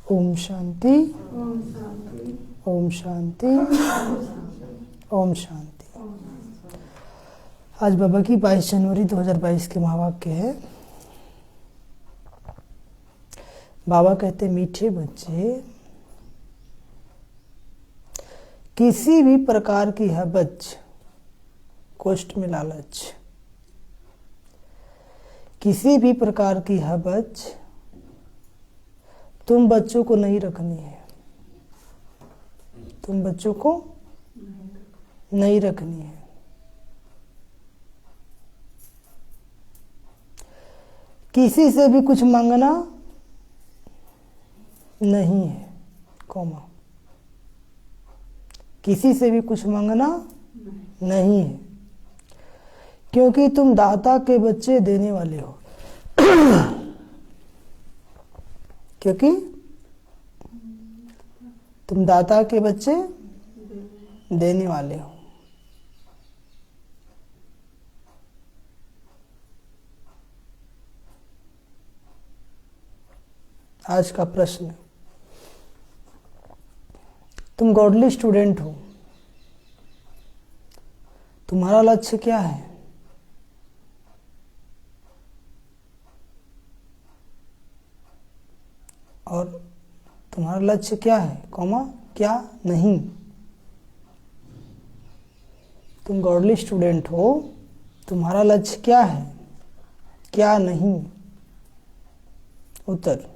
ओम शांति, ओम शांति, ओम शांति। आज बाबा की 22 जनवरी 2022 के महावाक्य है। बाबा कहते मीठे बच्चे, किसी भी प्रकार की हबच, कोष्ठ में लालच, किसी भी प्रकार की हबच तुम बच्चों को नहीं रखनी है। तुम बच्चों को नहीं रखनी है। किसी से भी कुछ मांगना नहीं है, कौमा। किसी से भी कुछ मांगना नहीं है, क्योंकि तुम दाता के बच्चे देने वाले हो। क्योंकि तुम दाता के बच्चे देने वाले हो। आज का प्रश्न, तुम गॉडली स्टूडेंट हो, तुम्हारा लक्ष्य क्या है? और तुम्हारा लक्ष्य क्या है, कौमा, क्या नहीं? तुम गॉडली स्टूडेंट हो, तुम्हारा लक्ष्य क्या है, क्या नहीं? उत्तर,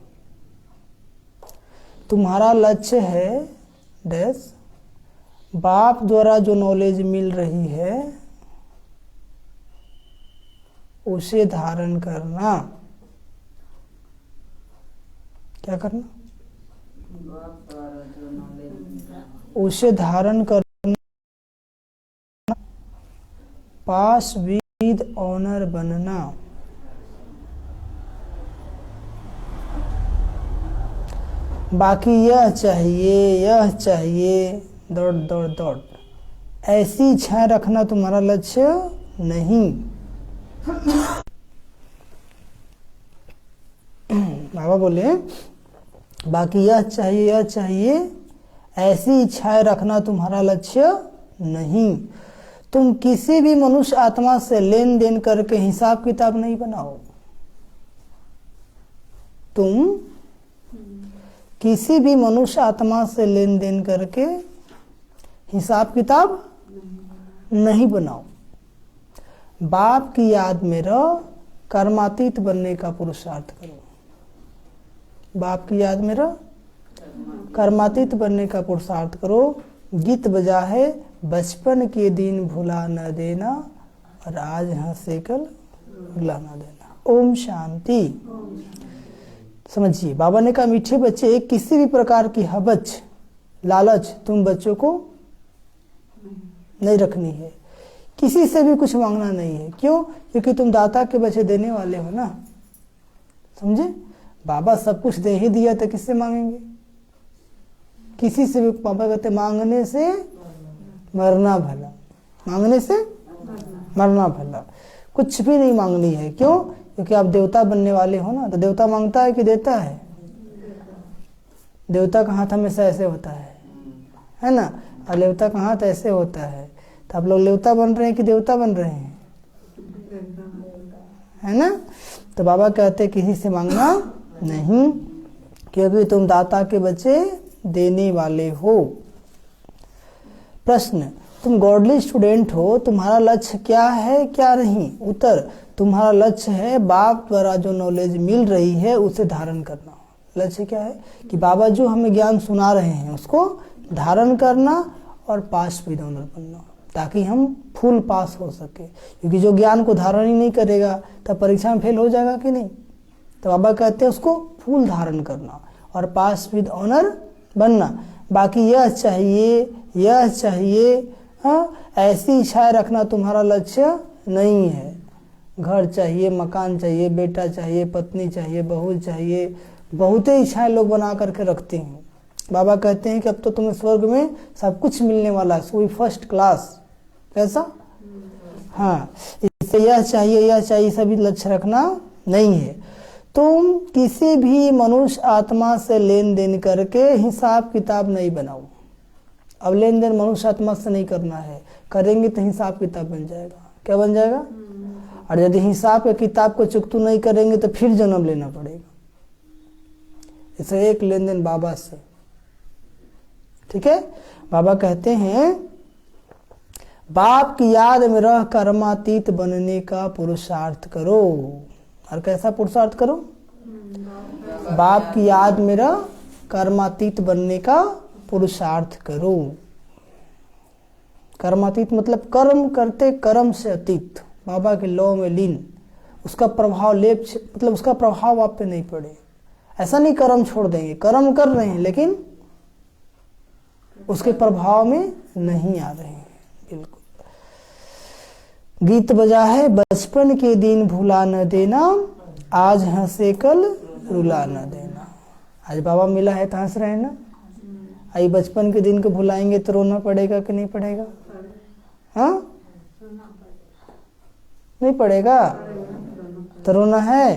तुम्हारा लक्ष्य है डैश, बाप द्वारा जो नॉलेज मिल रही है उसे धारण करना। क्या करना? उसे धारण करना, पास विद ऑनर बनना। बाकी यह चाहिए, दौड़ दौड़ दौड़, ऐसी इच्छा रखना तुम्हारा लक्ष्य नहीं। बाबा बोले बाकी यह चाहिए, ऐसी इच्छाएं रखना तुम्हारा लक्ष्य नहीं। तुम किसी भी मनुष्य आत्मा से लेन देन करके हिसाब किताब नहीं बनाओ। तुम किसी भी मनुष्य आत्मा से लेन देन करके हिसाब किताब नहीं बनाओ। बाप की याद में रहो, कर्मातीत बनने का पुरुषार्थ करो। बाप की याद में रहो, कर्मातीत बनने का पुरुषार्थ करो। गीत बजा है, बचपन के दिन भुला न देना, और आज हंसे कल रुला न देना। ओम शांति। समझिए, बाबा ने कहा मीठे बच्चे, किसी भी प्रकार की हबच, लालच तुम बच्चों को नहीं रखनी है। किसी से भी कुछ मांगना नहीं है। क्यों? क्योंकि तुम दाता के बच्चे देने वाले हो ना। समझे? बाबा सब कुछ दे ही दिया तो किससे मांगेंगे? किसी से भी। पापा कहते मांगने से मरना भला, मांगने से मरना भला। कुछ भी नहीं मांगनी है। क्यों? क्योंकि आप देवता बनने वाले हो ना। तो देवता मांगता है कि देता है? देवता का हाथ हमेशा ऐसे होता है ना। और देवता का हाथ ऐसे होता है। तो आप लोग देवता बन रहे हैं कि देवता बन रहे हैं? है ना। तो बाबा कहते किसी से मांगना नहीं, क्योंकि तुम दाता के बच्चे देने वाले हो। प्रश्न, तुम गॉडली स्टूडेंट हो, तुम्हारा लक्ष्य क्या है, क्या नहीं? उत्तर, तुम्हारा लक्ष्य है बाप द्वारा जो नॉलेज मिल रही है उसे धारण करना। लक्ष्य क्या है? कि बाबा जो हमें ज्ञान सुना रहे हैं उसको धारण करना और पास विद ऑनर बनना, ताकि हम फुल पास हो सके। क्योंकि जो ज्ञान को धारण ही नहीं करेगा तब परीक्षा में फेल हो जाएगा कि नहीं। तो बाबा कहते हैं उसको फुल धारण करना और पास विद ऑनर बनना। बाकी यह चाहिए, हाँ, ऐसी इच्छाएं रखना तुम्हारा लक्ष्य नहीं है। घर चाहिए, मकान चाहिए, बेटा चाहिए, पत्नी चाहिए, बहू चाहिए, बहुत ही इच्छाएं लोग बना करके रखते हैं। बाबा कहते हैं कि अब तो तुम्हें स्वर्ग में सब कुछ मिलने वाला है, सो फर्स्ट क्लास। कैसा? हाँ, इससे यह चाहिए सभी लक्ष्य रखना नहीं है। तुम किसी भी मनुष्य आत्मा से लेन देन करके हिसाब किताब नहीं बनाओ। अब लेन देन मनुष्य आत्मा से नहीं करना है, करेंगे तो हिसाब किताब बन जाएगा। क्या बन जाएगा? और यदि हिसाब के किताब को चुकतू नहीं करेंगे तो फिर जन्म लेना पड़ेगा। इसे एक लेन देन बाबा से, ठीक है। बाबा कहते हैं बाप की याद में रह कर्मातीत बनने का पुरुषार्थ करो। और कैसा पुरुषार्थ करो? बाप की याद में रह कर्मातीत बनने का पुरुषार्थ करो। कर्मातीत मतलब कर्म करते कर्म से अतीत, बाबा के लौ में लीन, उसका प्रभाव मतलब उसका प्रभाव आप पे नहीं पड़े। ऐसा नहीं कर्म छोड़ देंगे, कर्म कर रहे हैं लेकिन उसके प्रभाव में नहीं आ रहे हैं। बिल्कुल। गीत बजा है बचपन के दिन भुला न देना, आज हंसे कल रुला न देना। आज बाबा मिला है तो हंस रहे हैं ना। आई बचपन के दिन को भुलाएंगे तो रोना पड़ेगा कि नहीं पड़ेगा? हाँ, नहीं पड़ेगा तो रोना है।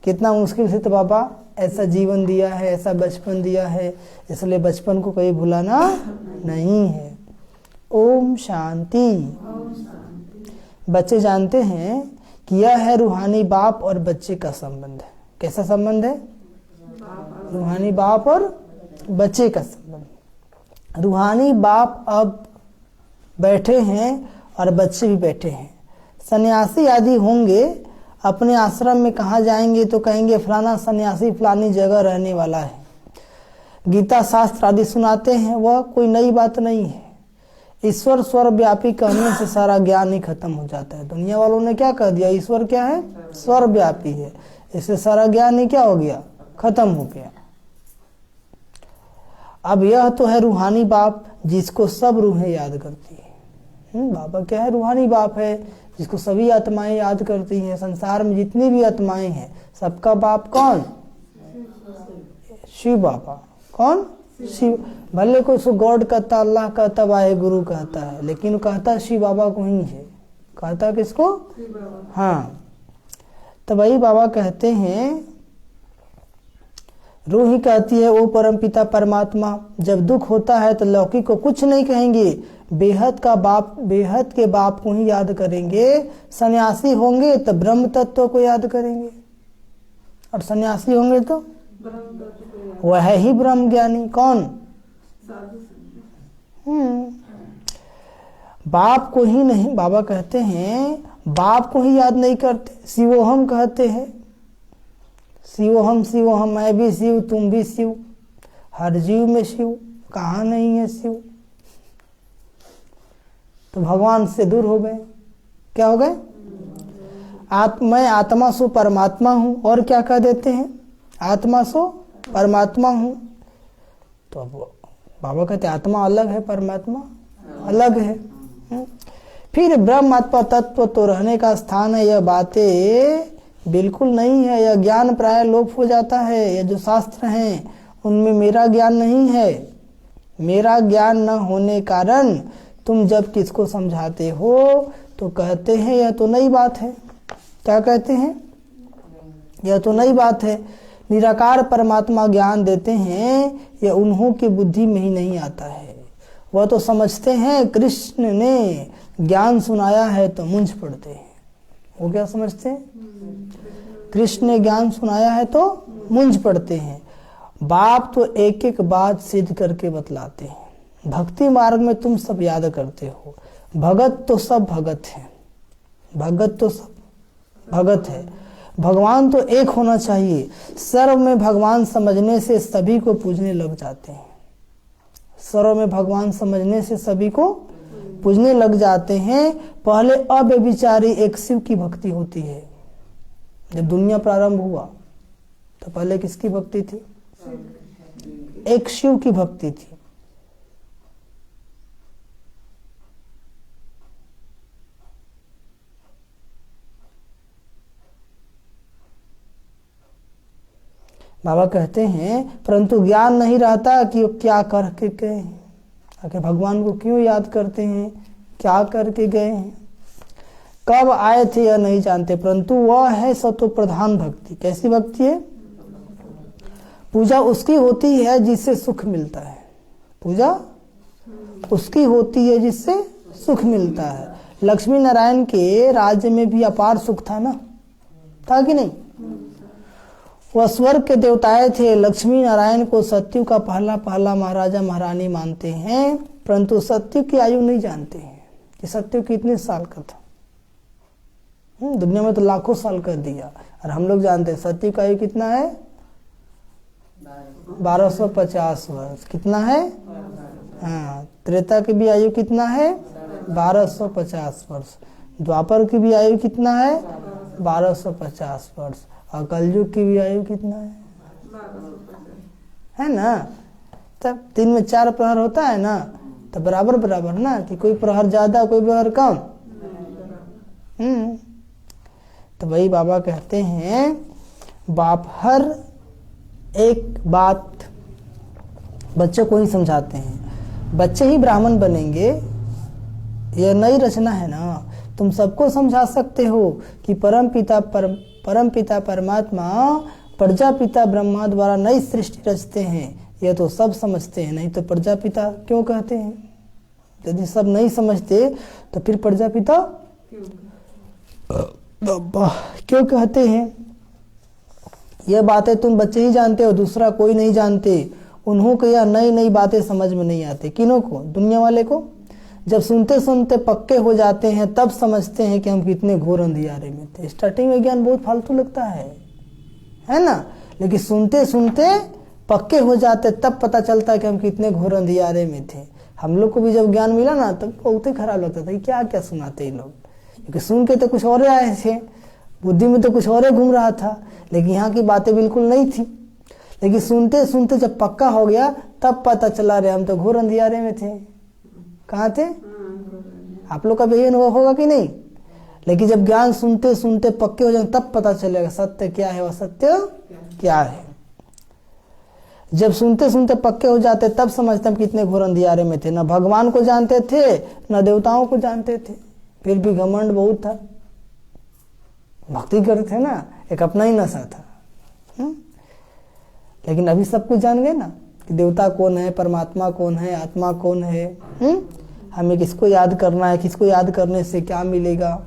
कितना मुश्किल से तो बाबा ऐसा जीवन दिया है, ऐसा बचपन दिया है, इसलिए बचपन को कहीं भुलाना नहीं है। ओम शांति। बच्चे जानते हैं कि यह है रूहानी बाप और बच्चे का संबंध। कैसा संबंध है? रूहानी बाप और बच्चे का संबंध। रूहानी बाप अब बैठे हैं और बच्चे भी बैठे हैं। सन्यासी आदि होंगे, अपने आश्रम में कहाँ जाएंगे तो कहेंगे फलाना सन्यासी फलानी जगह रहने वाला है। गीता शास्त्र आदि सुनाते हैं, वह कोई नई बात नहीं है। ईश्वर सर्वव्यापी कहने से सारा ज्ञान ही खत्म हो जाता है। दुनिया वालों ने क्या कह दिया? ईश्वर क्या है? सर्वव्यापी है, इससे सारा ज्ञान ही क्या हो गया? खत्म हो गया। अब यह तो है रूहानी बाप जिसको सब रूहें याद करती है। बाबा क्या है? रूहानी बाप है जिसको सभी आत्माएं याद करती हैं। संसार में जितनी भी आत्माएं हैं सबका बाप कौन? शिव बाबा। कौन? शिव। भले कोई उसको गॉड कहता, अल्लाह कहता, वाहे गुरु कहता है, लेकिन वो कहता शिव बाबा को ही है। कहता किसको? हाँ। तो वही बाबा कहते हैं, रूह ही कहती है ओ परम पिता परमात्मा, जब दुख होता है तो लौकिक को कुछ नहीं कहेंगे, बेहद के बाप को ही याद करेंगे। सन्यासी होंगे तो ब्रह्म तत्व को याद करेंगे, और सन्यासी होंगे तो वह है ही ब्रह्म ज्ञानी। कौन? बाप को ही नहीं, बाबा कहते हैं बाप को ही याद नहीं करते, शिवोहम कहते हैं। शिवोहम शिवोहम, मैं भी शिव तुम भी शिव, हर जीव में शिव, कहाँ नहीं है शिव? तो भगवान से दूर हो गए। क्या हो गए? मैं आत्मा सो परमात्मा हूं, और क्या कह देते हैं? आत्मा सो परमात्मा हूं। तो अब बाबा कहते आत्मा अलग है, परमात्मा अलग है। फिर ब्रह्म आत्मा तत्व तो रहने का स्थान है, यह बातें बिल्कुल नहीं है। यह ज्ञान प्राय लोप हो जाता है। यह जो शास्त्र हैं उनमें मेरा ज्ञान नहीं है। मेरा ज्ञान न होने कारण तुम जब किसको समझाते हो तो कहते हैं यह तो नई बात है। क्या कहते हैं? यह तो नई बात है। निराकार परमात्मा ज्ञान देते हैं, यह उन्हों की बुद्धि में ही नहीं आता है। वह तो समझते हैं कृष्ण ने ज्ञान सुनाया है तो मुंझ पड़ते हैं। वो क्या समझते हैं? कृष्ण ने ज्ञान सुनाया है तो मुंझ पड़ते हैं। बाप तो एक एक बात सिद्ध करके बतलाते हैं। भक्ति मार्ग में तुम सब याद करते हो, भगत तो सब भगत है, भगत तो सब भगत है। भगवान तो एक होना चाहिए। सर्व में भगवान समझने से सभी को पूजने लग जाते हैं। सर्व में भगवान समझने से सभी को पूजने लग जाते हैं। पहले अव्यभिचारी एक शिव की भक्ति होती है। जब दुनिया प्रारंभ हुआ तो पहले किसकी भक्ति थी? एक शिव की भक्ति थी। बाबा कहते हैं परंतु ज्ञान नहीं रहता कि वो क्या करके गए हैं। आखिर भगवान को क्यों याद करते हैं? क्या करके गए हैं? कब आए थे यह नहीं जानते, परंतु वह है सत्व प्रधान भक्ति। कैसी भक्ति है? पूजा उसकी होती है जिससे सुख मिलता है। पूजा उसकी होती है जिससे सुख मिलता है। लक्ष्मी नारायण के राज्य में भी अपार सुख था ना, था कि नहीं? वह स्वर्ग के देवताएं थे। लक्ष्मी नारायण को सत्यु का पहला पहला महाराजा महारानी मानते हैं, परंतु सत्यु की आयु नहीं जानते हैं कि सत्यु कितने साल का था। दुनिया में तो लाखों साल कर दिया, और हम लोग जानते हैं सत्यु का आयु कितना है? 1250 वर्ष। कितना है? हाँ। त्रेता की भी आयु कितना है? 1250 वर्ष। द्वापर की भी आयु कितना है? 1250 वर्ष। और कलयुग की भी आयु कितना है ना? तब 3 में 4 प्रहर होता है ना, तो बराबर बराबर ना, कि कोई प्रहर ज्यादा कोई प्रहर कम। तो वही बाबा कहते हैं, बाप हर एक बात बच्चों को ही समझाते हैं। बच्चे ही ब्राह्मण बनेंगे, यह नई रचना है ना। तुम सबको समझा सकते हो कि परम पिता परमात्मा प्रजापिता ब्रह्मा द्वारा नई सृष्टि रचते हैं। यह तो सब समझते हैं, नहीं तो प्रजापिता क्यों कहते हैं? यदि सब नहीं समझते तो फिर प्रजापिता क्यों कहते हैं? यह बातें तुम बच्चे ही जानते हो, दूसरा कोई नहीं जानते। उन्हों को यह नई नई बातें समझ में नहीं आती। किन्हों को? दुनिया वाले को। जब सुनते सुनते पक्के हो जाते हैं तब समझते हैं कि हम कितने घोर अंधियारे में थे। स्टार्टिंग में ज्ञान बहुत फालतू लगता है ना, लेकिन सुनते सुनते पक्के हो जाते तब पता चलता है कि हम कितने घोर अंधियारे में थे। हम लोग को भी जब ज्ञान मिला ना तब बहुत ही खराब लगता था, क्या क्या सुनाते ये लोग, क्योंकि सुन के तो कुछ और आए थे, बुद्धि में तो कुछ और घूम रहा था, लेकिन यहाँ की बातें बिल्कुल नहीं थी। लेकिन सुनते सुनते जब पक्का हो गया तब पता चला रहे हम तो घोर अंधियारे में थे। कहाँ थे? आप लोग का भी अनुभव होगा कि नहीं? लेकिन जब ज्ञान सुनते सुनते पक्के हो जाए तब पता चलेगा सत्य क्या है और सत्य क्या है। जब सुनते सुनते पक्के हो जाते तब समझते हम कितने घोर अंधियारे में थे। न भगवान को जानते थे न देवताओं को जानते थे, फिर भी घमंड बहुत था। भक्ति करते थे ना, एक अपना ही नशा था। लेकिन अभी सब कुछ जान गए ना कि देवता कौन है, परमात्मा कौन है, आत्मा कौन है। हमें किसको याद करना है, किसको याद करने से क्या मिलेगा।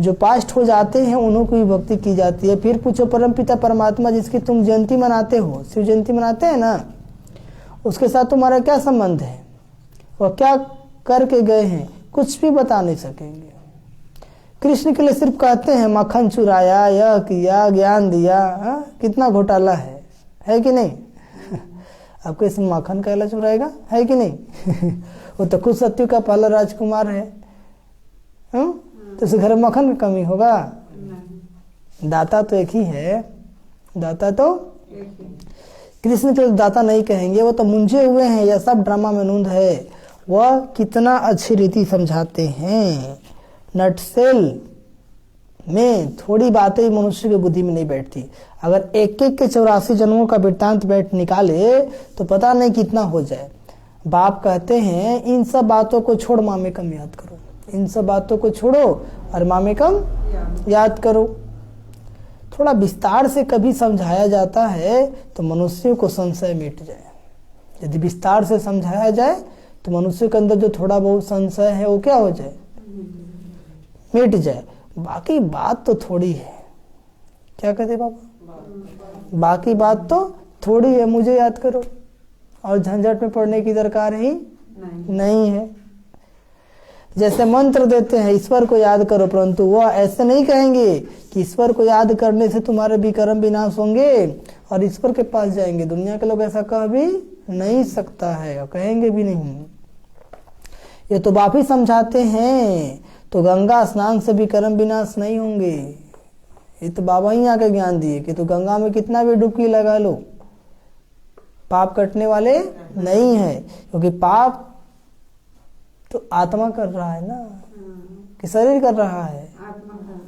जो पास्ट हो जाते हैं उन्हों की भक्ति की जाती है। फिर पूछो, परमपिता परमात्मा जिसकी तुम जयंती मनाते हो, शिव जयंती मनाते हैं ना, उसके साथ तुम्हारा क्या संबंध है? वह क्या करके गए हैं? कुछ भी बता नहीं सकेंगे। कृष्ण के लिए सिर्फ कहते हैं मक्खन चुराया, यह किया, ज्ञान दिया। कितना घोटाला है कि नहीं? आपको इसमें मक्खन कैला चुराएगा, है कि नहीं? वो तो खुद सत्यु का पहला राजकुमार है। तो उस घर में मक्खन की कमी होगा? दाता तो एक ही है। दाता तो कृष्ण तो दाता नहीं कहेंगे, वो तो मुंझे हुए हैं। यह सब ड्रामा में नूंद है। वह कितना अच्छी रीति समझाते हैं। नटसेल में थोड़ी बातें मनुष्य की बुद्धि में नहीं बैठती। अगर एक एक के 84 जन्मों का वृत्तांत बैठ निकाले तो पता नहीं कितना हो जाए। बाप कहते हैं इन सब बातों को छोड़ मामे कम याद करो। इन सब बातों को छोड़ो और मामे कम याद करो। थोड़ा विस्तार से कभी समझाया जाता है तो मनुष्यों को संशय मिट जाए। यदि विस्तार से समझाया जाए तो मनुष्य के अंदर जो थोड़ा बहुत संशय है वो क्या हो जाए? मिट जाए। बाकी बात तो थोड़ी है। क्या कहते बाबा? बाकी बात तो थोड़ी है, मुझे याद करो, और झंझट में पड़ने की दरकार ही नहीं है। जैसे मंत्र देते हैं ईश्वर को याद करो, परंतु वह ऐसे नहीं कहेंगे कि ईश्वर को याद करने से तुम्हारे विकर्म विनाश होंगे और ईश्वर के पास जाएंगे। दुनिया के लोग ऐसा कह भी नहीं सकता है और कहेंगे भी नहीं। ये तो बाप ही समझाते हैं। तो गंगा स्नान से विकर्म विनाश नहीं होंगे। ये तो बाबा ही आके ज्ञान दिए कि तो गंगा में कितना भी डुबकी लगा लो, पाप कटने वाले नहीं है। क्योंकि पाप तो आत्मा कर रहा है ना, कि शरीर कर रहा है?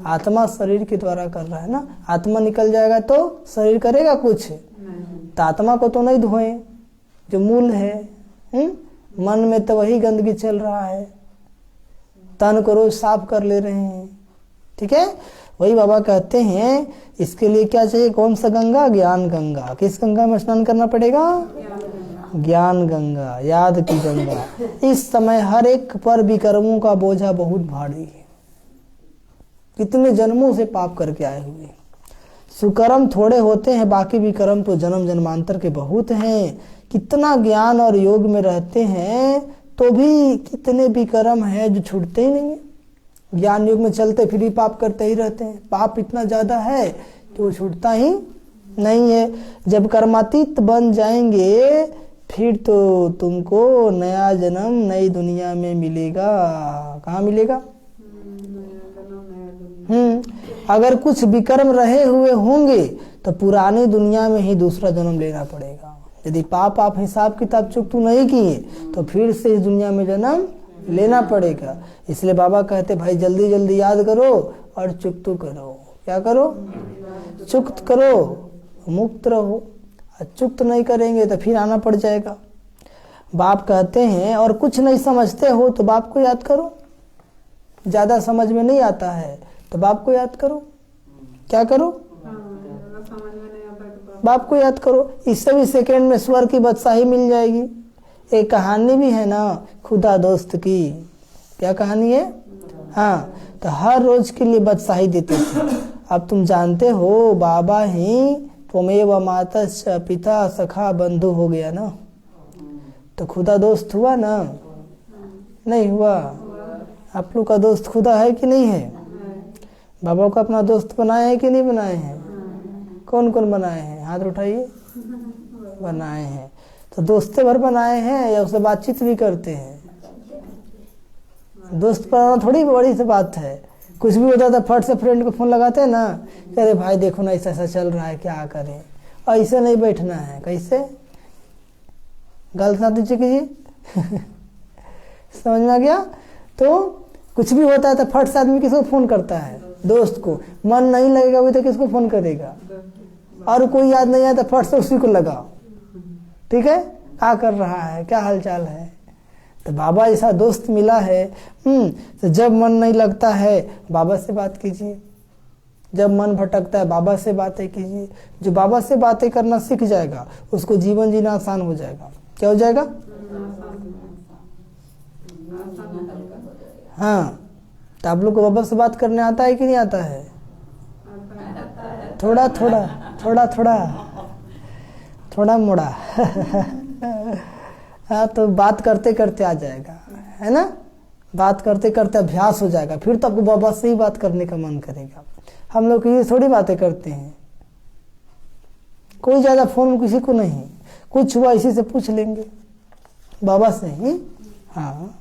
आत्मा शरीर के द्वारा कर रहा है ना। आत्मा निकल जाएगा तो शरीर करेगा कुछ? तो आत्मा को तो नहीं धोए जो मूल है। मन में तो वही गंदगी चल रहा है। तन को रोज साफ कर ले रहे हैं। ठीक है, वही बाबा कहते हैं इसके लिए क्या चाहिए, कौन सा गंगा, ज्ञान गंगा। किस गंगा में स्नान करना पड़ेगा, ज्ञान गंगा, याद की गंगा। इस समय हर एक पर विकर्मों का बोझा बहुत भारी है, कितने जन्मों से पाप करके आए हुए। सुकर्म थोड़े होते हैं, बाकी विकर्म तो जन्म जन्मांतर के बहुत हैं। कितना ज्ञान और योग में रहते हैं तो भी कितने विकर्म हैं जो छूटते ही नहीं है। ज्ञान योग में चलते फिर भी पाप करते ही रहते हैं, पाप इतना ज्यादा है कि वो छूटता ही नहीं है। जब कर्मातीत बन जाएंगे फिर तो तुमको नया जन्म नई दुनिया में मिलेगा। कहाँ मिलेगा, अगर कुछ विकर्म रहे हुए होंगे तो पुरानी दुनिया में ही दूसरा जन्म लेना पड़ेगा। यदि पाप आप हिसाब किताब चुकतू नहीं किए तो फिर से इस दुनिया में जन्म लेना पड़ेगा। इसलिए बाबा कहते भाई जल्दी जल्दी याद करो और चुकतू करो। क्या करो, चुक्त करो, मुक्त रहो। चुक्त नहीं करेंगे तो फिर आना पड़ जाएगा। बाप कहते हैं और कुछ नहीं समझते हो तो बाप को याद करो। ज्यादा समझ में नहीं आता है तो बाप को याद करो। क्या करो, बाप को याद करो। इससे भी सेकंड में स्वर्ग की बादशाही मिल जाएगी। एक कहानी भी है ना खुदा दोस्त की। क्या कहानी है, हाँ, तो हर रोज के लिए बादशाही देते थे। अब तुम जानते हो बाबा ही त्वमेव माता पिता सखा बंधु हो गया ना, तो खुदा दोस्त हुआ ना, नहीं हुआ। आप लोग का दोस्त खुदा है कि नहीं है, बाबा को अपना दोस्त बनाए हैं कि नहीं बनाए हैं, कौन कौन बनाए हैं, हाथ उठाइए। बनाए हैं, तो दोस्ते भर बनाए हैं या उससे बातचीत भी करते हैं। दोस्त बनाना थोड़ी बड़ी सी बात है। कुछ भी होता था फट से फ्रेंड को फोन लगाते हैं ना, अरे भाई देखो ना ऐसा ऐसा चल रहा है, क्या करें। और ऐसे नहीं बैठना है, कैसे, गलत ना दीजिए कीजिए। समझ में आ गया। तो कुछ भी होता है तो फट से आदमी किसको फोन करता है, दोस्त को। मन नहीं लगेगा वही तो किसको फोन करेगा, और कोई याद नहीं आया तो फट से उसी को लगाओ। ठीक है, क्या कर रहा है, क्या हालचाल है। तो बाबा जैसा दोस्त मिला है। तो जब मन नहीं लगता है बाबा से बात कीजिए, जब मन भटकता है बाबा से बातें कीजिए। जो बाबा से बातें करना सीख जाएगा उसको जीवन जीना आसान हो जाएगा। क्या हो जाएगा, हाँ। तो आप लोग को बाबा से बात करने आता है कि नहीं आता है, थोड़ा थोड़ा थोड़ा थोड़ा थोड़ा मोड़ा। हाँ, तो बात करते करते आ जाएगा, है ना। बात करते करते अभ्यास हो जाएगा, फिर तो आपको बाबा से ही बात करने का मन करेगा। हम लोग ये थोड़ी बातें करते हैं, कोई ज्यादा फोन में किसी को नहीं, कुछ हुआ इसी से पूछ लेंगे, बाबा से ही। हाँ,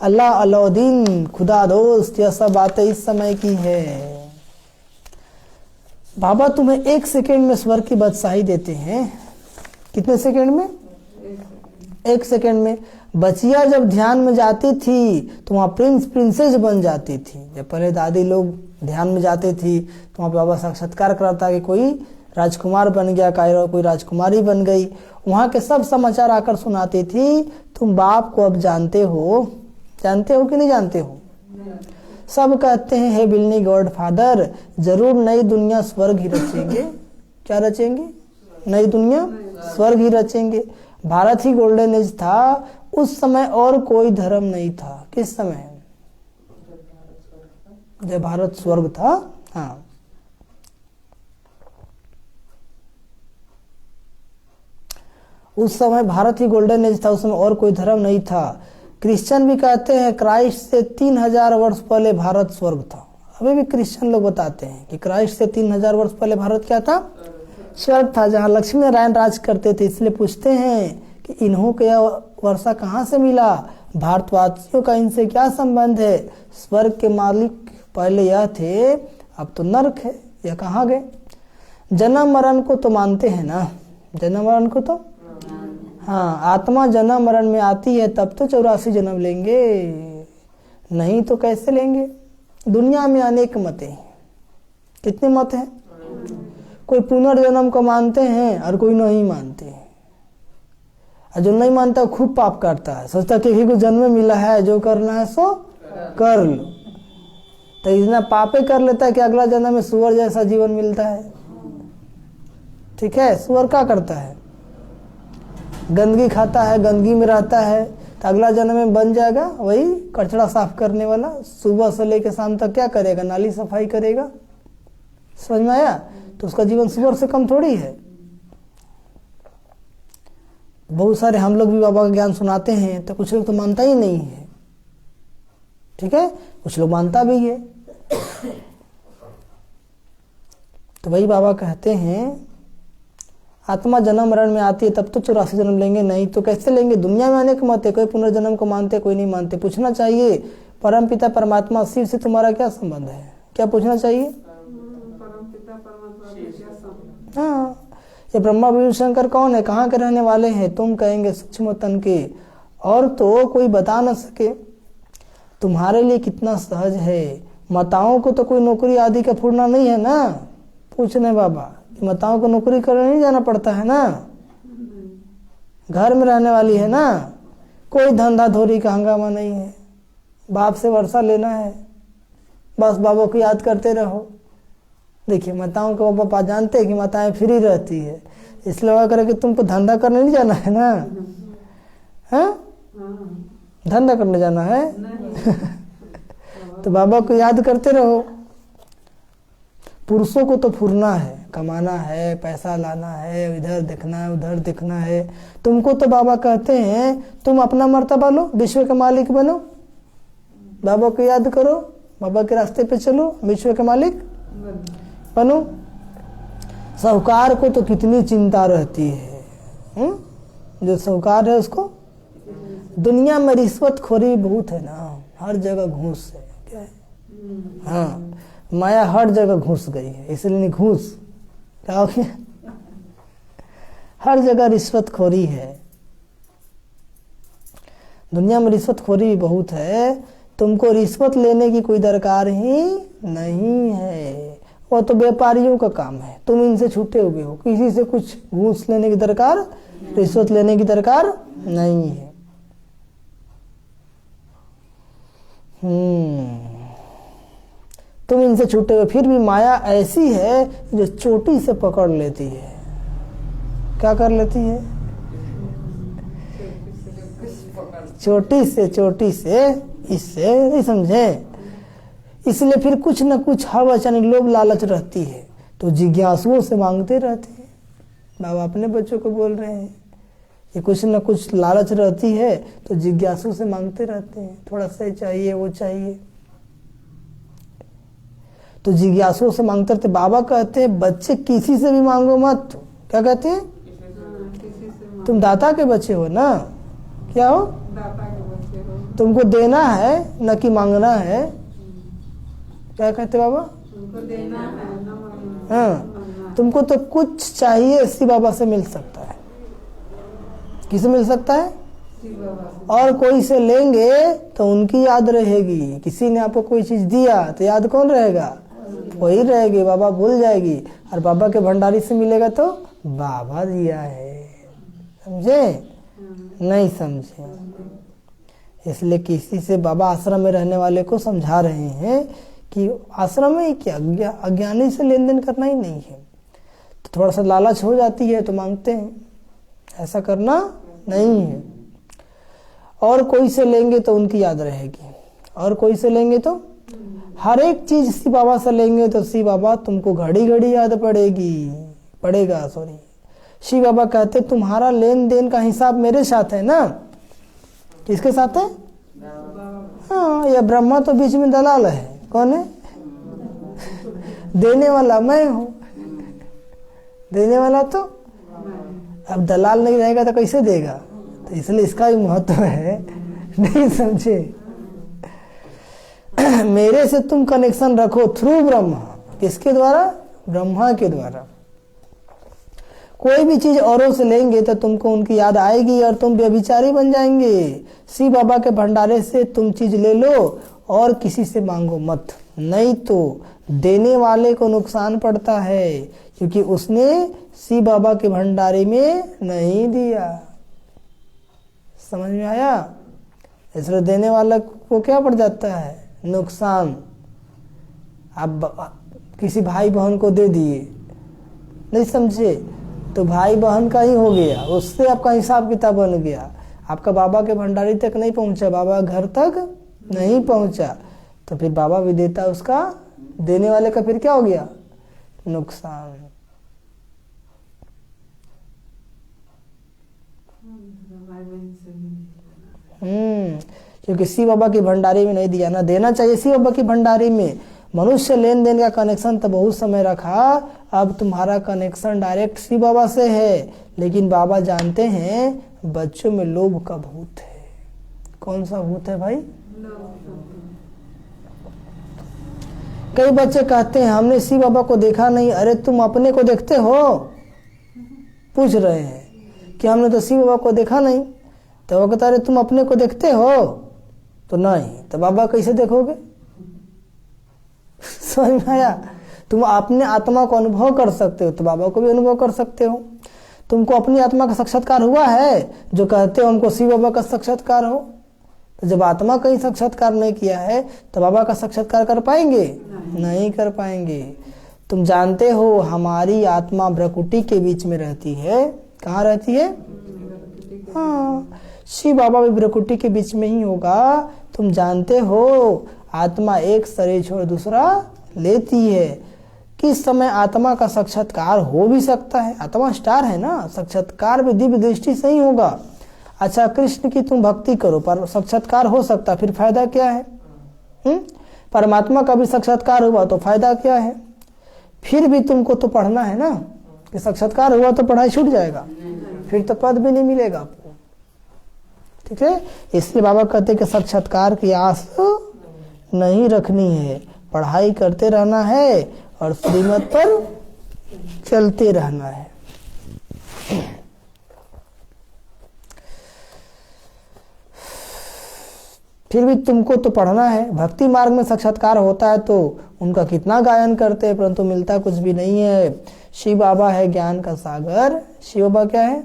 अल्लाह अलाउद्दीन खुदा दोस्त, यह सब बातें इस समय की है। बाबा तुम्हें 1 सेकेंड में स्वर्ग की बादशाही देते हैं। कितने सेकेंड में, 1 सेकेंड में। बचिया जब ध्यान में जाती थी तो वहाँ प्रिंस प्रिंसेस बन जाती थी। जब पहले दादी लोग ध्यान में जाते थी तो वहाँ पे बाबा साक्षात्कार कराता कि कोई राजकुमार बन गया, कोई राजकुमारी बन गई। वहाँ के सब समाचार आकर सुनाती थी। तुम बाप को अब जानते हो कि नहीं जानते हो। सब कहते हैं हे बिलनी गॉड फादर, जरूर नई दुनिया स्वर्ग ही रचेंगे। क्या रचेंगे, नई दुनिया स्वर्ग ही रचेंगे। भारत ही गोल्डन एज था उस समय, और कोई धर्म नहीं था। किस समय, जब भारत स्वर्ग था। हाँ, उस समय भारत ही गोल्डन एज था, उस समय और कोई धर्म नहीं था। क्रिश्चियन भी कहते हैं क्राइस्ट से 3000 वर्ष पहले भारत स्वर्ग था। अभी भी क्रिश्चियन लोग बताते हैं कि क्राइस्ट से 3000 वर्ष पहले भारत क्या था, स्वर्ग था, जहाँ लक्ष्मी नारायण राज करते थे। इसलिए पूछते हैं कि इन्हों को यह वर्षा कहाँ से मिला, भारतवासियों का इनसे क्या संबंध है। स्वर्ग के मालिक पहले यह थे, अब तो नरक है, यह कहाँ गए। जन्म मरण को तो मानते हैं ना, जन्म मरण को तो, हाँ, आत्मा जन्म मरण में आती है तब तो 84 जन्म लेंगे, नहीं तो कैसे लेंगे। दुनिया में अनेक मत हैं। कितने मत हैं, कोई पुनर्जन्म को मानते हैं और कोई नहीं मानते हैं। और जो नहीं मानता वो खूब पाप करता है, सोचता कि को जन्म में मिला है, जो करना है सो कर लो। तो इतना पापे कर लेता है कि अगला जन्म में सुअर जैसा जीवन मिलता है। ठीक है, सुअर क्या करता है? गंदगी खाता है, गंदगी में रहता है, तो अगला जन्म में बन जाएगा वही कचरा साफ करने वाला। सुबह से लेकर शाम तक क्या करेगा? नाली सफाई करेगा। समझ में आया? तो उसका जीवन सुअर से कम थोड़ी है। बहुत सारे हम लोग भी बाबा का ज्ञान सुनाते हैं, तो कुछ लोग तो मानता ही नहीं है। ठीक है, कुछ लोग मानता भी है। तो वही बाबा कहते हैं आत्मा जन्म मरण में आती है तब तो 84 जन्म लेंगे, नहीं तो कैसे लेंगे? दुनिया में आने के मत है, कोई पुनर्जन्म को मानते, कोई नहीं मानते। पूछना चाहिए परम पिता परमात्मा शिव से तुम्हारा क्या संबंध है? क्या पूछना चाहिए? हाँ, ये ब्रह्मा विष्णु शंकर कौन है, कहाँ के रहने वाले हैं? तुम कहेंगे सूक्ष्म तन के, और तो कोई बता न सके। तुम्हारे लिए कितना सहज है। माताओं को तो कोई नौकरी आदि का फुरना नहीं है ना। पूछने बाबा, माताओं को नौकरी करने नहीं जाना पड़ता है ना, घर में रहने वाली है ना, कोई धंधा धोरी का हंगामा नहीं है। बाप से वर्षा लेना है, बस बाबा को याद करते रहो। देखिए माताओं को पापा जानते हैं कि माताएं फ्री रहती है, इसलिए वह करे कि तुमको धंधा करने नहीं जाना है ना। हाँ, धंधा करने जाना है तो बाबा को याद करते रहो। पुरुषों को तो फुरना है, कमाना है, पैसा लाना है, इधर देखना है, उधर देखना है। तुमको तो बाबा कहते हैं तुम अपना मर्तबा लो, विश्व के मालिक बनो। बाबा को याद करो, बाबा के रास्ते पे चलो, विश्व के मालिक बनो। साहूकार को तो कितनी चिंता रहती है। जो साहूकार है उसको दुनिया में रिश्वतखोरी बहुत है ना, हर जगह घूस है। क्या है? हाँ, माया हर जगह घुस गई है, इसलिए नहीं घूस क्या हो गया? हर जगह रिश्वतखोरी है। दुनिया में रिश्वतखोरी बहुत है। तुमको रिश्वत लेने की कोई दरकार ही नहीं है, वो तो व्यापारियों का काम है। तुम इनसे छूटे हुए हो, किसी से कुछ घूस लेने की दरकार, रिश्वत लेने की दरकार नहीं है। तुम इनसे छूटे हुए, फिर भी माया ऐसी है जो चोटी से पकड़ लेती है। क्या कर लेती है? चोटी से इससे नहीं समझे, इसलिए फिर कुछ न कुछ हवस यानी लोभ लालच रहती है, तो जिज्ञासुओं से मांगते रहते हैं। बाबा अपने बच्चों को बोल रहे हैं कि कुछ न कुछ लालच रहती है तो जिज्ञासु से मांगते रहते हैं, थोड़ा सा चाहिए, वो चाहिए, तो जिज्ञासुओं से मांगते रहते। बाबा कहते हैं बच्चे किसी से भी मांगो मत। क्या कहते हैं? तुम दाता के बच्चे हो ना। क्या हो? दाता के बच्चे हो। तुमको देना है न कि मांगना है। क्या कहते बाबा? तुमको देना है न मांगना। हाँ, तुमको तो कुछ चाहिए इसी बाबा से मिल सकता है। किसे मिल सकता है? और कोई से लेंगे तो उनकी याद रहेगी। किसी ने आपको कोई चीज दिया तो याद कौन रहेगा? वही रहेगी, बाबा भूल जाएगी। और बाबा के भंडारी से मिलेगा तो बाबा दिया है। समझे? नहीं समझे? इसलिए किसी से बाबा आश्रम में रहने वाले को समझा रहे हैं कि आश्रम में क्या अज्ञानी से लेन देन करना ही नहीं है। तो थोड़ा सा लालच हो जाती है तो मांगते हैं, ऐसा करना नहीं है। और कोई से लेंगे तो उनकी याद रहेगी, और कोई से लेंगे तो हर एक चीज शिव बाबा से लेंगे तो शिव बाबा तुमको घड़ी घड़ी याद पड़ेगा। शिव बाबा कहते तुम्हारा लेन देन का हिसाब मेरे साथ है ना। किसके साथ है? हाँ, यह ब्रह्मा तो बीच में दलाल है। कौन है? देने वाला मैं हूँ। देने वाला तो अब दलाल नहीं रहेगा तो कैसे देगा? तो इसलिए इसका भी महत्व है। नहीं समझे? मेरे से तुम कनेक्शन रखो थ्रू ब्रह्मा। किसके द्वारा? ब्रह्मा के द्वारा। कोई भी चीज औरों से लेंगे तो तुमको उनकी याद आएगी और तुम व्यभिचारी बन जाएंगे। शिव बाबा के भंडारे से तुम चीज ले लो और किसी से मांगो मत, नहीं तो देने वाले को नुकसान पड़ता है, क्योंकि उसने शिव बाबा के भंडारे में नहीं दिया। समझ में आया? इसलिए देने वाला को क्या पड़ जाता है? नुकसान। आप किसी भाई बहन को दे दिए, नहीं समझे, तो भाई बहन का ही हो गया, उससे आपका हिसाब किताब बन गया। आपका बाबा के भंडारी तक नहीं पहुंचा, बाबा घर तक नहीं पहुंचा, तो फिर बाबा भी देता, उसका देने वाले का फिर क्या हो गया? नुकसान। क्योंकि शिव बाबा की भंडारी में नहीं दिया ना, देना चाहिए शिव बाबा की भंडारी में। मनुष्य लेन देन का कनेक्शन तो बहुत समय रखा, अब तुम्हारा कनेक्शन डायरेक्ट शिव बाबा से है, लेकिन बाबा जानते हैं बच्चों में लोभ का भूत है। कौन सा भूत है भाई? कई बच्चे कहते हैं हमने शिव बाबा को देखा नहीं। अरे तुम अपने को देखते हो? पूछ रहे हैं कि हमने तो शिव बाबा को देखा नहीं, तो वो कहता अरे तुम अपने को देखते हो? तो नहीं, तो बाबा कैसे देखोगे? समझ में आया? तुम अपने आत्मा को अनुभव कर सकते हो तो बाबा को भी अनुभव कर सकते हो। तुमको अपनी आत्मा का साक्षात्कार हुआ है जो कहते हो हमको शिव बाबा का साक्षात्कार हो? तो जब आत्मा का ही साक्षात्कार नहीं किया है तो बाबा का साक्षात्कार कर पाएंगे? नहीं कर पाएंगे। तुम जानते हो हमारी आत्मा भ्रकुटी के बीच में रहती है। कहाँ रहती है? हाँ, शिव बाबा भी भ्रकुटी के बीच में ही होगा। तुम जानते हो आत्मा एक शरीर छोड़ दूसरा लेती है। किस समय आत्मा का साक्षात्कार हो भी सकता है? आत्मा स्टार है ना, साक्षात्कार भी दिव्य दृष्टि से ही होगा। अच्छा, कृष्ण की तुम भक्ति करो पर साक्षात्कार हो सकता, फिर फायदा क्या है? परमात्मा का भी साक्षात्कार हुआ तो फायदा क्या है? फिर भी तुमको तो पढ़ना है ना, कि साक्षात्कार हुआ तो पढ़ाई छूट जाएगा, फिर तो पद भी नहीं मिलेगा आपको। ठीक है, इसलिए बाबा कहते कि साक्षात्कार की आस नहीं रखनी है, पढ़ाई करते रहना है और श्रीमत पर चलते रहना है। फिर भी तुमको तो पढ़ना है। भक्ति मार्ग में साक्षात्कार होता है तो उनका कितना गायन करते हैं, परंतु मिलता कुछ भी नहीं है। शिव बाबा है ज्ञान का सागर। शिव बाबा क्या है?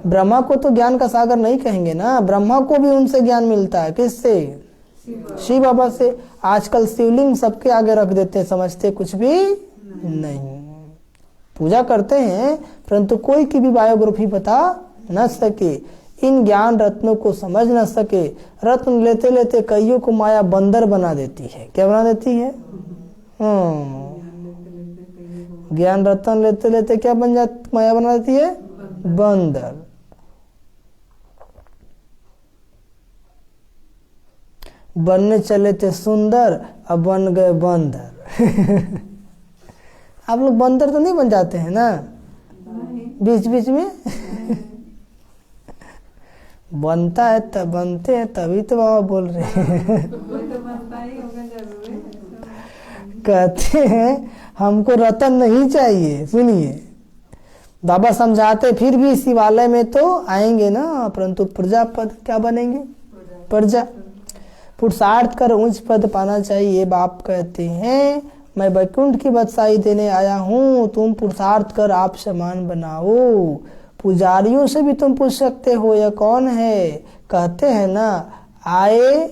ब्रह्मा को तो ज्ञान का सागर नहीं कहेंगे ना, ब्रह्मा को भी उनसे ज्ञान मिलता है। किससे? शिव बाबा से। आजकल शिवलिंग सबके आगे रख देते हैं, समझते कुछ भी नहीं। पूजा करते हैं परंतु कोई की भी बायोग्राफी बता न सके, इन ज्ञान रत्नों को समझ न सके। रत्न लेते लेते कईयों को माया बंदर बना देती है। क्या बना देती है? ज्ञान रत्न लेते लेते क्या बन जाती? माया बना देती है बंदर। बनने चले थे सुंदर, अब बन गए बंदर। आप लोग बंदर तो नहीं बन जाते हैं ना बीच बीच में? बनता है तब बनते हैं, तभी तो बाबा बोल रहे हैं। कहते हैं हमको रतन नहीं चाहिए। सुनिए, बाबा समझाते फिर भी शिवालय में तो आएंगे ना, परंतु प्रजा पद क्या बनेंगे? प्रजा। पुरुषार्थ कर उच्च पद पाना चाहिए। बाप कहते हैं मैं वैकुंठ की बदशाही देने आया हूँ, तुम पुरुषार्थ कर आप समान बनाओ। पुजारियों से भी तुम पूछ सकते हो यह कौन है? कहते हैं ना आए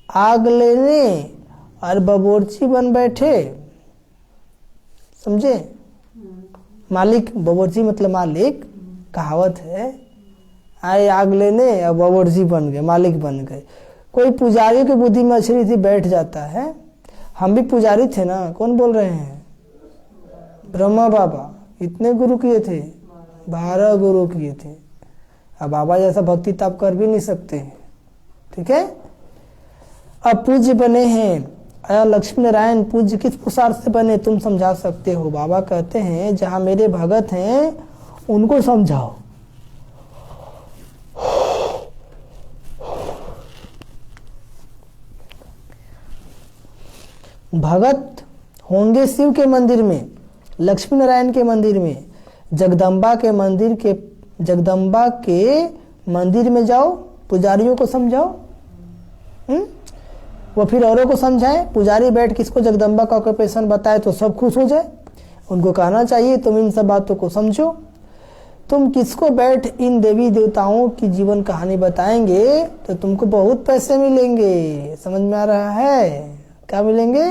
आग लेने और बबोरची बन बैठे। समझे? मालिक, बबोरची मतलब मालिक, कहावत है। आए आग लेने और बबोरची बन गए, मालिक बन गए। कोई पुजारियों की बुद्धि में अच्छी थी बैठ जाता है। हम भी पुजारी थे ना। कौन बोल रहे हैं? ब्रह्मा बाबा। इतने गुरु किए थे? 12 गुरु किए थे। अब बाबा जैसा भक्ति तो आप कर भी नहीं सकते। ठीक है, अब पूज्य बने हैं। लक्ष्मी नारायण पूज्य किस पुरुषार्थ से बने तुम समझा सकते हो? बाबा कहते हैं जहां मेरे भगत हैं उनको समझाओ। भगत होंगे शिव के मंदिर में, लक्ष्मी नारायण के मंदिर में, जगदम्बा के मंदिर में जाओ, पुजारियों को समझाओ। वो फिर औरों को समझाए। पुजारी बैठ किसको जगदम्बा का ऑक्यूपेशन बताए तो सब खुश हो जाए। उनको कहना चाहिए तुम इन सब बातों को समझो। तुम किसको बैठ इन देवी देवताओं की जीवन कहानी बताएंगे तो तुमको बहुत पैसे मिलेंगे। समझ में आ रहा है? क्या मिलेंगे?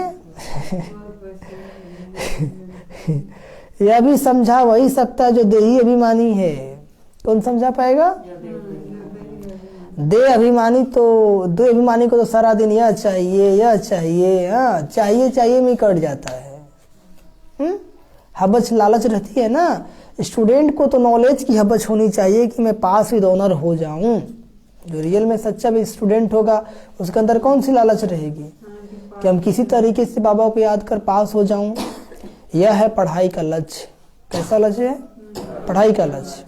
यह भी समझा वही सकता जो देही अभिमानी है। कौन समझा पाएगा? दे अभिमानी को तो सारा दिन यह चाहिए, हाँ चाहिए में कट जाता है। हबच लालच रहती है ना। स्टूडेंट को तो नॉलेज की हबच होनी चाहिए कि मैं पास विद ऑनर हो जाऊं। जो रियल में सच्चा भी स्टूडेंट होगा उसके अंदर कौन सी लालच रहेगी कि हम किसी तरीके से बाबा को याद कर पास हो जाऊं। यह है पढ़ाई का लक्ष्य। कैसा लक्ष्य है? पढ़ाई का लक्ष्य।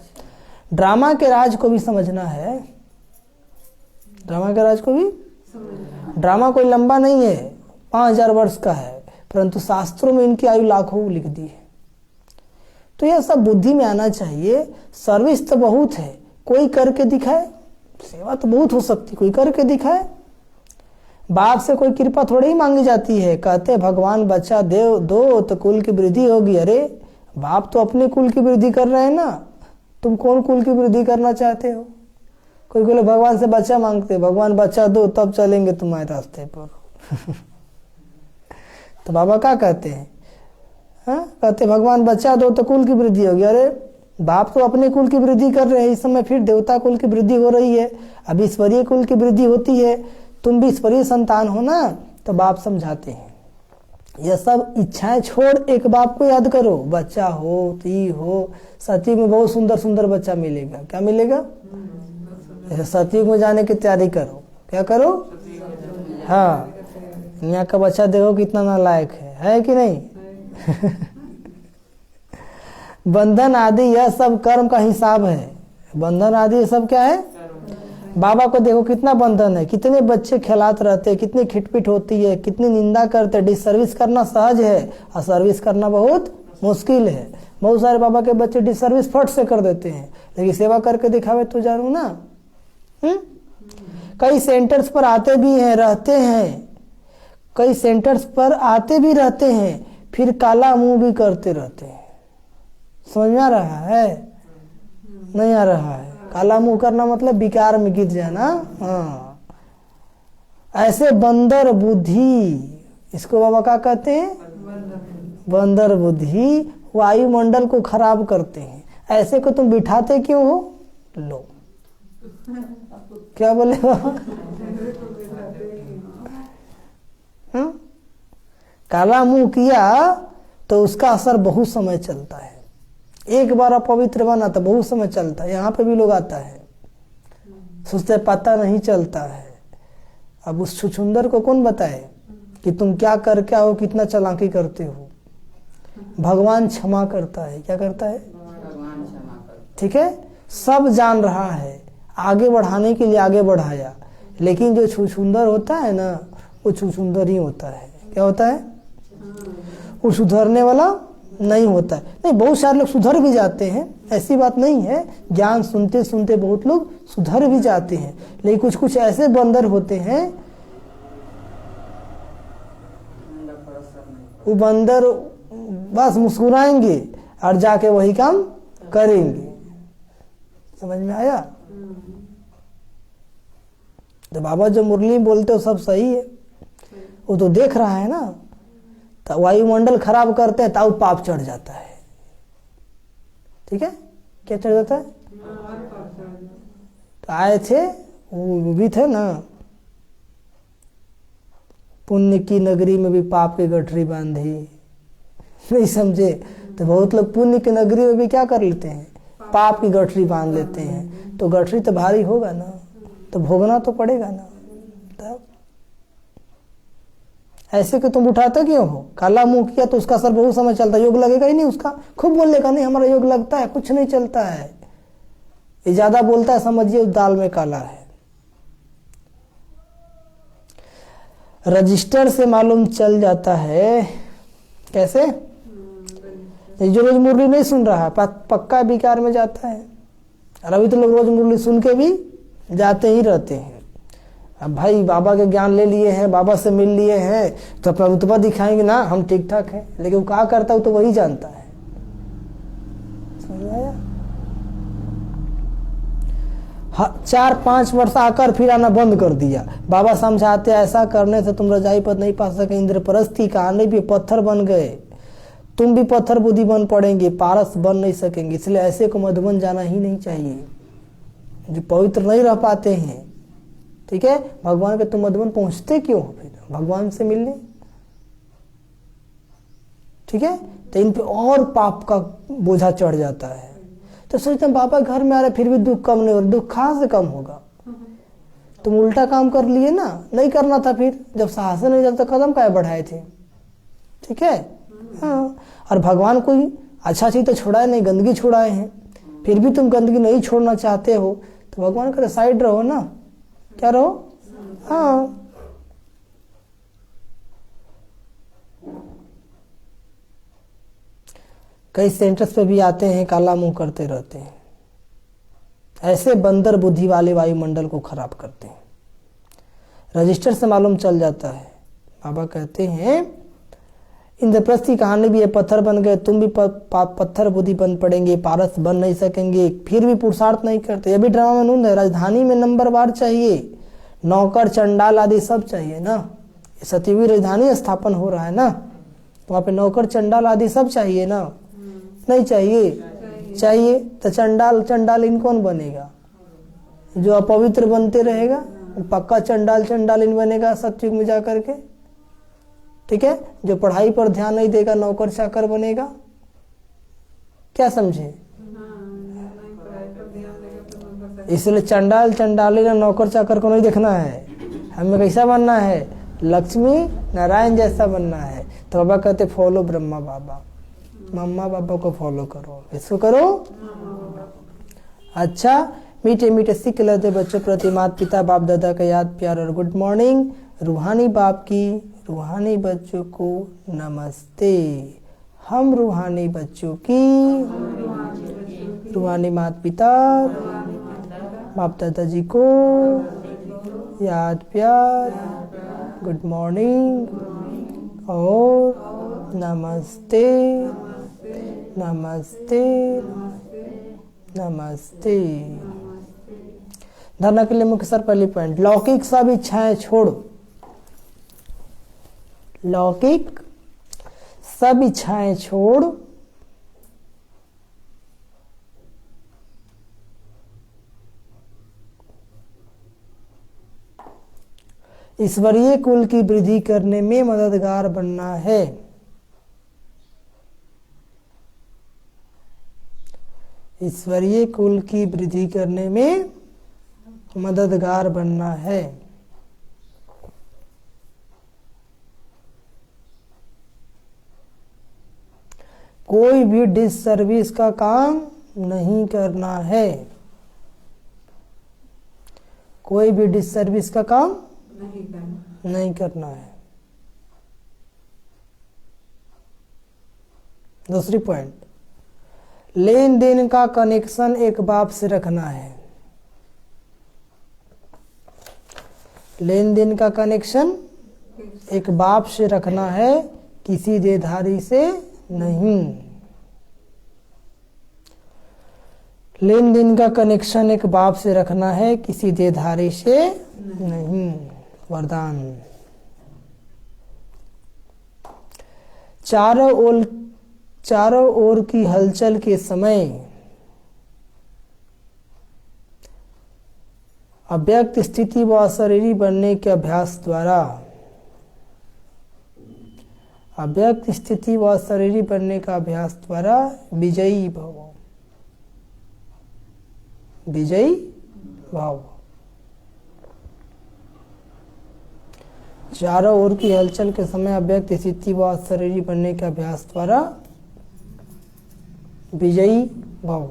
ड्रामा के राज को भी समझना है। ड्रामा के राज को भी, ड्रामा कोई लंबा नहीं है, 5000 वर्ष का है, परंतु शास्त्रों में इनकी आयु लाखों लिख दी है। तो यह सब बुद्धि में आना चाहिए। सर्विस तो बहुत है, कोई करके दिखाए। सेवा तो बहुत हो सकती, कोई करके दिखाए। बाप से कोई कृपा थोड़ी ही मांगी जाती है। कहते भगवान बच्चा दो तो कुल की वृद्धि होगी। अरे बाप तो अपने कुल की वृद्धि कर रहे हैं ना, तुम कौन कुल की वृद्धि करना चाहते हो? कोई लोग भगवान से बच्चा मांगते, भगवान बच्चा दो तब चलेंगे तुम्हारे रास्ते पर। तो बाबा क्या कहते हैं? कहते भगवान बच्चा दो तो कुल की वृद्धि होगी। अरे बाप तो अपने कुल की वृद्धि कर रहे हैं, इस समय फिर देवता कुल की वृद्धि हो रही है, अब ईश्वरीय कुल की वृद्धि होती है। तुम भी ईश्वरीय संतान हो ना। तो बाप समझाते हैं यह सब इच्छाएं छोड़ एक बाप को याद करो। बच्चा हो तो हो, सतयुग में बहुत सुंदर सुंदर बच्चा मिलेगा। क्या मिलेगा? सतयुग में जाने की तैयारी करो। क्या करो? हाँ, यहाँ का बच्चा देखो कितना नालायक है कि नहीं? बंधन आदि यह सब कर्म का हिसाब है। बंधन आदि ये सब क्या है? बाबा को देखो कितना बंधन है, कितने बच्चे खिलाते रहते हैं, कितनी खिटपिट होती है, कितनी निंदा करते। डिसर्विस करना सहज है और सर्विस करना बहुत मुश्किल है। बहुत सारे बाबा के बच्चे डिसर्विस फट से कर देते हैं, लेकिन सेवा करके दिखावे तो जानू ना। कई सेंटर्स पर आते भी हैं, रहते हैं, कई सेंटर्स पर आते भी रहते हैं, फिर काला मुंह भी करते रहते हैं। समझ में आ रहा है? नहीं आ रहा है? काला मुंह करना मतलब विकार में गिर जाना। हाँ, ऐसे बंदर बुद्धि, इसको बाबा क्या कहते हैं? बंदर बुद्धि वायुमंडल को खराब करते हैं। ऐसे को तुम बिठाते क्यों हो? लो, क्या बोले बाबा? काला मुंह किया तो उसका असर बहुत समय चलता है। एक बार अपवित्र बना तो बहुत समय चलता है। यहाँ पे भी लोग आता है, सोचते पता नहीं चलता है। अब उस छुछुंदर को कौन बताए कि तुम क्या कर क्या हो, कितना चालाकी करते हो? भगवान क्षमा करता है। क्या करता है? ठीक है, सब जान रहा है, आगे बढ़ाने के लिए आगे बढ़ाया। लेकिन जो छुछुंदर होता है ना, वो छुछुंदर ही होता है। क्या होता है? वो सुधरने वाला नहीं होता है। नहीं, बहुत सारे लोग सुधर भी जाते हैं, ऐसी बात नहीं है। ज्ञान सुनते सुनते बहुत लोग सुधर भी जाते हैं, लेकिन कुछ कुछ ऐसे बंदर होते हैं, वो बंदर बस मुस्कुराएंगे और जाके वही काम करेंगे। समझ में आया? तो बाबा जो मुरली बोलते हो सब सही है, वो तो देख रहा है ना। तो वायुमंडल खराब करते हैं तब पाप चढ़ जाता है। ठीक है, क्या चढ़ जाता है? तो आए थे, वो भी थे ना, पुण्य की नगरी में भी पाप की गठरी बांधी। नहीं समझे? तो बहुत लोग पुण्य की नगरी में भी क्या कर लेते हैं? पाप की गठरी बांध लेते हैं। तो गठरी तो भारी होगा ना, तो भोगना तो पड़ेगा ना। तब ऐसे कि तुम उठाते क्यों हो? काला मुंह किया तो उसका असर बहुत समय चलता है, योग लगेगा ही नहीं उसका। खूब बोलेगा नहीं हमारा योग लगता है, कुछ नहीं चलता है। ये ज्यादा बोलता है, समझिए उस दाल में काला है। रजिस्टर से मालूम चल जाता है। कैसे? जो रोज मुरली नहीं सुन रहा है पक्का विकार में जाता है। और अभी तो लोग रोज मुरली सुन के भी जाते ही रहते हैं। अब भाई बाबा के ज्ञान ले लिए हैं, बाबा से मिल लिए हैं, तो अपना रुतबा दिखाएंगे ना, हम ठीक ठाक हैं। लेकिन वो क्या करता है तो वही जानता है। समझ आया? 4-5 वर्ष आकर फिर आना बंद कर दिया। बाबा समझाते ऐसा करने से तुम रजाई पद नहीं पा सके, इंद्रप्रस्थी कहानी भी पत्थर बन गए, तुम भी पत्थर बुद्धि बन पड़ेंगे, पारस बन नहीं सकेंगे। इसलिए ऐसे को मधुबन जाना ही नहीं चाहिए जो पवित्र नहीं रह पाते हैं। ठीक है, भगवान के तुम मधुबन पहुंचते क्यों हो फिर भगवान से मिलने? ठीक है, तो इन पे और पाप का बोझा चढ़ जाता है। तो सोचते हैं बाबा घर में आ रहे फिर भी दुख कम नहीं हो रहा। दुख कहाँ से कम होगा? तुम उल्टा काम कर लिए ना, नहीं करना था फिर। जब साहस नहीं जब तक कदम काहे बढ़ाए थे? ठीक है, हाँ। और भगवान कोई अच्छा चीज तो छोड़ाए नहीं, गंदगी छोड़ाए हैं। फिर भी तुम गंदगी नहीं छोड़ना चाहते हो तो भगवान का साइड रहो ना। क्या रहो? हाँ। कई सेंटर्स पे भी आते हैं, काला मुंह करते रहते हैं। ऐसे बंदर बुद्धि वाले वायुमंडल को खराब करते हैं। रजिस्टर से मालूम चल जाता है। बाबा कहते हैं इंद्रप्रस्थ की कहानी भी है, पत्थर बन गए, तुम भी पत्थर बुद्धि बन पड़ेंगे, पारस बन नहीं सकेंगे, फिर भी पुरुषार्थ नहीं करते। ये भी ड्रामा में नूंद है। राजधानी में नंबरवार चाहिए, नौकर चंडाल आदि सब चाहिए ना। सतीवी राजधानी स्थापन हो रहा है ना, वहां पे नौकर चंडाल आदि सब चाहिए ना? नहीं चाहिए? चाहिए। तो चंडाल इन कौन बनेगा? जो अपवित्र बनते रहेगा पक्का चंडाल इन बनेगा सतयुग में जा करके। ठीक है, जो पढ़ाई पर ध्यान नहीं देगा नौकर चाकर बनेगा। क्या समझे? इसलिए चंडाली नौकर चाकर को नहीं देखना है, हमें कैसा बनना है? लक्ष्मी नारायण जैसा बनना है। तो बाबा कहते फॉलो ब्रह्मा बाबा, मम्मा बाबा को फॉलो करो। इसको करो। अच्छा, मीठे मीठे सिक्के लेते बच्चों प्रति माता पिता बाप दादा का याद प्यार और गुड मॉर्निंग। रूहानी बाप की रूहानी बच्चों को नमस्ते। हम रूहानी बच्चों की रूहानी माता पिता बाप दादा जी को याद प्यार गुड मॉर्निंग और नमस्ते नमस्ते नमस्ते। धारणा के लिए मुख्य सर पहली पॉइंट, लौकिक सब इच्छाएं छोड़ो। लौकिक सब इच्छाएं छोड़ ईश्वरीय कुल की वृद्धि करने में मददगार बनना है। ईश्वरीय कुल की वृद्धि करने में मददगार बनना है। कोई भी डिससर्विस का काम नहीं करना है। कोई भी डिससर्विस का काम नहीं करना है। दूसरी पॉइंट, लेन देन का कनेक्शन एक बाप से रखना है। लेन देन का कनेक्शन एक बाप से रखना है, किसी देहधारी से नहीं। लेन देन का कनेक्शन एक बाप से रखना है, किसी देहधारी से नहीं। वरदान, चारों ओर की हलचल के समय अव्यक्त स्थिति व अशरीरी बनने के अभ्यास द्वारा अव्यक्त स्थिति व अशरीरी बनने का अभ्यास द्वारा विजयी भव। विजयी भाव। चारों ओर की हलचल के समय अव्यक्त स्थिति व अशरीरी बनने के अभ्यास द्वारा विजयी भाव।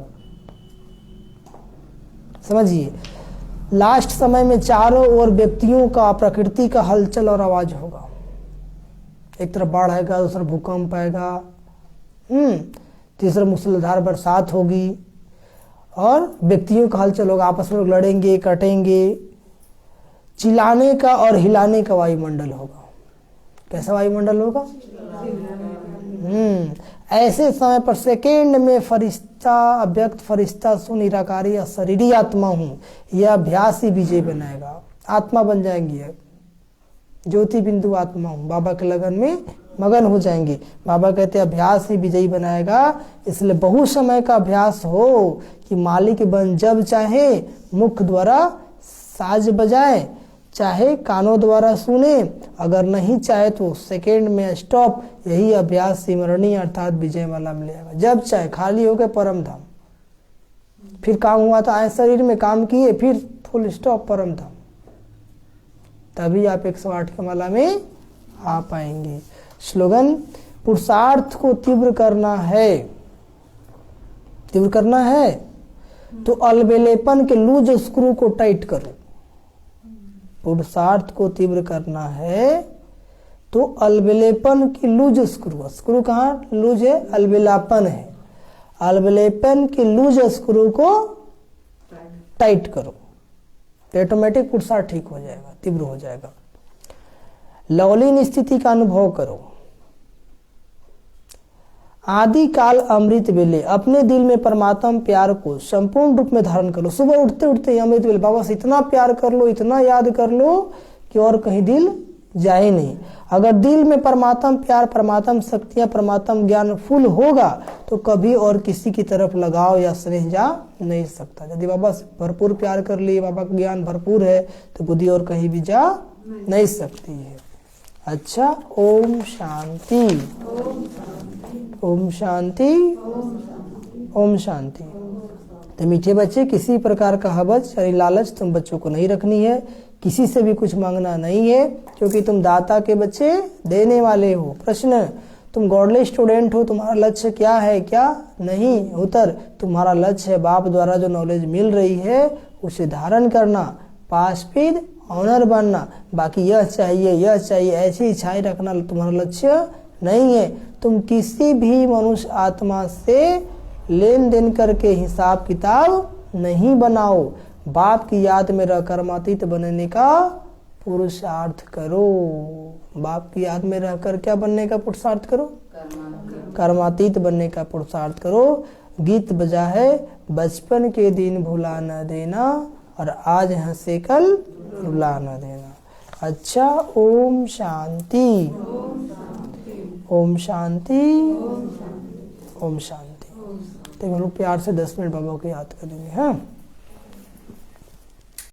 समझिए, लास्ट समय में चारों ओर व्यक्तियों का प्रकृति का हलचल और आवाज होगा। एक तरफ बाढ़ आएगा, दूसरा भूकंप आएगा, तीसरा मूसलाधार बरसात होगी और व्यक्तियों का हलचल होगा। आपस में लोग लड़ेंगे, कटेंगे। चिल्लाने का और हिलाने का वायुमंडल होगा। कैसा वायुमंडल होगा? ऐसे समय पर सेकेंड में फरिश्ता, अव्यक्त फरिश्ता सो निराकारी अशरीरी आत्मा हूँ, यह अभ्यास ही विजय बनाएगा। आत्मा बन जाएंगी, ज्योति बिंदु आत्मा हूँ, बाबा के लगन में मगन हो जाएंगे। बाबा कहते हैं अभ्यास ही विजयी बनाएगा। इसलिए बहुत समय का अभ्यास हो कि मालिक बन, जब चाहे मुख द्वारा साज बजाए, चाहे कानों द्वारा सुने, अगर नहीं चाहे तो सेकेंड में स्टॉप। यही अभ्यास सिमरणी अर्थात विजय वाला मिलेगा। जब चाहे खाली हो गए परम धाम, फिर काम हुआ तो आए शरीर में काम किए, फिर फुल स्टॉप परम धाम, तभी आप 108 की माला में आ पाएंगे। स्लोगन, पुरुषार्थ को तीव्र करना है, तीव्र करना है तो अलबेलेपन के लूज स्क्रू को टाइट करो। पुरुषार्थ को तीव्र करना है तो अलबेलेपन की लूज स्क्रू, स्क्रू कहाँ लूज है, अलबेलापन है, अलबेलेपन की लूज स्क्रू को टाइट करो तो ऑटोमेटिक पुरुषार्थ ठीक हो जाएगा, तीव्र हो जाएगा। लवलीन स्थिति का अनुभव करो। आदि काल अमृत वेले अपने दिल में परमात्मा प्यार को संपूर्ण रूप में धारण कर लो। सुबह उठते उठते अमृत वेले बाबा से इतना प्यार कर लो, इतना याद कर लो कि और कहीं दिल जाए नहीं। अगर दिल में परमात्मा प्यार, परमात्मा शक्तियां, परमात्मा ज्ञान फुल होगा तो कभी और किसी की तरफ लगाव या स्नेह जा नहीं सकता। यदि बाबा से भरपूर प्यार कर लिए, बाबा का ज्ञान भरपूर है तो बुद्धि और कहीं भी जा नहीं सकती है। अच्छा, ओम शांति, ओम शांति, ओम शांति। तो मीठे बच्चे, किसी प्रकार का हवस यानी लालच तुम बच्चों को नहीं रखनी है, किसी से भी कुछ मांगना नहीं है, क्योंकि तुम दाता के बच्चे देने वाले हो। प्रश्न, तुम गॉडली स्टूडेंट हो, तुम्हारा लक्ष्य क्या है, क्या नहीं? उत्तर, तुम्हारा लक्ष्य है बाप द्वारा जो नॉलेज मिल रही है उसे धारण करना, पास फिर ऑनर बनना। बाकी यह चाहिए ऐसी इच्छाएं रखना तुम्हारा लक्ष्य नहीं है। तुम किसी भी मनुष्य आत्मा से लेन देन करके हिसाब किताब नहीं बनाओ। बाप की याद में रह कर्मातीत बनने का पुरुषार्थ करो। बाप की याद में रहकर क्या बनने का पुरुषार्थ करो? कर्मातीत बनने का पुरुषार्थ करो। गीत बजा है, बचपन के दिन भुला न देना और आज हंसे कल रुला न देना। अच्छा, ओम शांति, ओम शांति, ओम शांति। तो हम लोग प्यार से 10 मिनट बाबा को याद करेंगे। हाँ।